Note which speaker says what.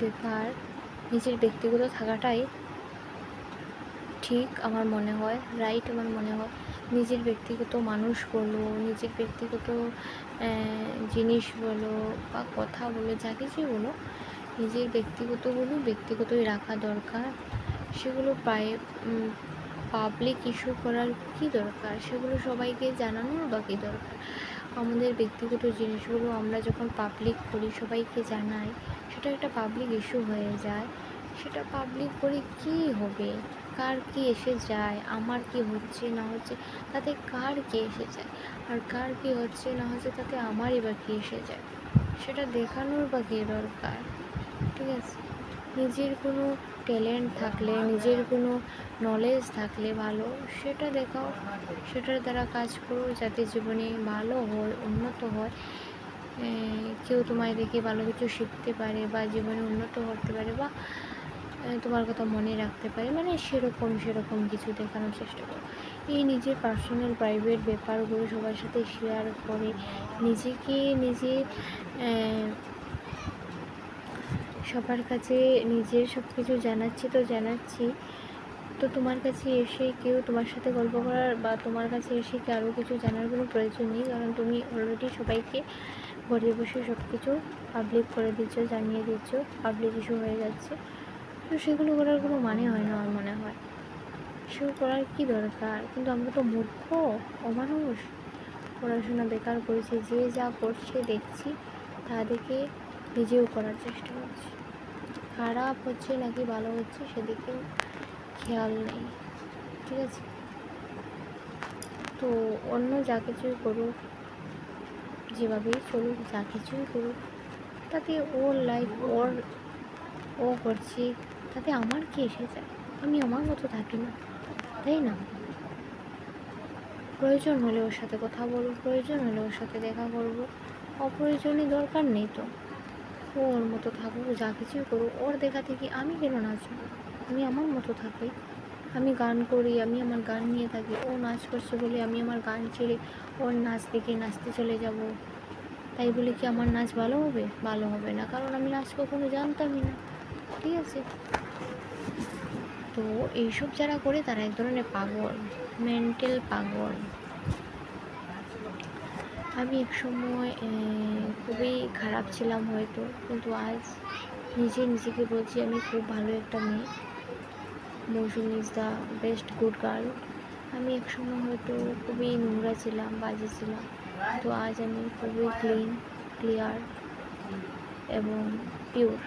Speaker 1: ব্যাপার নিজের ব্যক্তিগত থাকাটাই ঠিক আমার মনে হয়, রাইট আমার মনে হয়। নিজের ব্যক্তিগত মানুষ বলো, নিজের ব্যক্তিগত জিনিস বলো বা কথা বলো, যা কিছুই বলো, নিজের ব্যক্তিগতগুলো ব্যক্তিগতই রাখা দরকার। সেগুলো পাবলিক ইস্যু করার কী দরকার? সেগুলো সবাইকে জানানোর বা কী দরকার? আমাদের ব্যক্তিগত জিনিসগুলো আমরা যখন পাবলিক করি, সবাইকে জানাই, সেটা একটা পাবলিক ইস্যু হয়ে যায়। সেটা পাবলিক করে কী হবে? কার কী এসে যায়? আমার কি হচ্ছে না হচ্ছে তাতে কার কী এসে যায়? আর কার কী হচ্ছে না হচ্ছে তাতে আমারই বা কী এসে যায়? সেটা দেখানোর বা কী দরকার? ঠিক আছে, নিজের কোনো ট্যালেন্ট থাকলে, নিজের কোনো নলেজ থাকলে ভালো, সেটা দেখাও, সেটার দ্বারা কাজ করো, যাতে জীবনে ভালো হয়, উন্নত হয়, কেউ তোমায় দেখে ভালো কিছু শিখতে পারে বা জীবনে উন্নত করতে পারে বা তোমার কথা মনে রাখতে পারে, মানে সেরকম কিছু দেখানোর চেষ্টা করো। এই নিজের পার্সোনাল প্রাইভেট ব্যাপারগুলো সবার সাথে শেয়ার করে নিজেকে নিজে সবার কাছে নিজের সব কিছু জানাচ্ছি, তো তোমার কাছে এসে কেউ তোমার সাথে গল্প করার বা তোমার কাছে এসে কি আরও কিছু জানার কোনো প্রয়োজন নেই, কারণ তুমি অলরেডি সবাইকে ঘরে বসে সব কিছু পাবলিক করে দিচ্ছ, জানিয়ে দিচ্ছ, পাবলিক ইস্যু হয়ে যাচ্ছে। তো সেগুলো করার কোনো মানে হয় না আমার মনে হয়। সেগুলো করার কী দরকার? কিন্তু আমরা তো মূর্খ, অমানুষ, পড়াশোনা বেকার করেছি, যে যা করছে দেখছি, তা দেখে নিজেও করার চেষ্টা করছি। খারাপ হচ্ছে নাকি ভালো হচ্ছে সেদিকেও খেয়াল নেই। ঠিক আছে, তো অন্য যা কিছুই করুক, যেভাবেই চলুক, যা কিছুই করুক, তাতে ওর লাইফ ও করছে, তাতে আমার কি এসে যায়? আমি আমার মতো থাকি না, তাই না? প্রয়োজন হলে ওর সাথে কথা বলবো, প্রয়োজন হলে ওর সাথে দেখা করবো, অপ্রয়োজনে দরকার নেই তো। ও ওর মতো থাকুক, যা কিছুই করুক, ওর দেখা থেকে আমি কেন নাচবো? আমি আমার মতো থাকি, আমি গান করি, আমি আমার গান নিয়ে থাকি। ও নাচ করছে বলে আমি আমার গান ছেড়ে ওর নাচ দেখে নাচতে চলে যাব, তাই বলে কি আমার নাচ ভালো হবে? ভালো হবে না, কারণ আমি নাচ কখনো জানতামই না। ঠিক আছে, তো এইসব যারা করে তারা এক ধরনের পাগল, মেন্টাল পাগল। আমি এক সময় খুবই খারাপ ছিলাম হয়তো, কিন্তু আজ নিজেকে বলছি আমি খুব ভালো একটা মেয়ে। Mousumi is the best good girl. আমি এক সময় হয়তো খুবই নোংরা ছিলাম, বাজে ছিলাম, তো আজ আমি খুবই ক্লিয়ার এবং পিওর।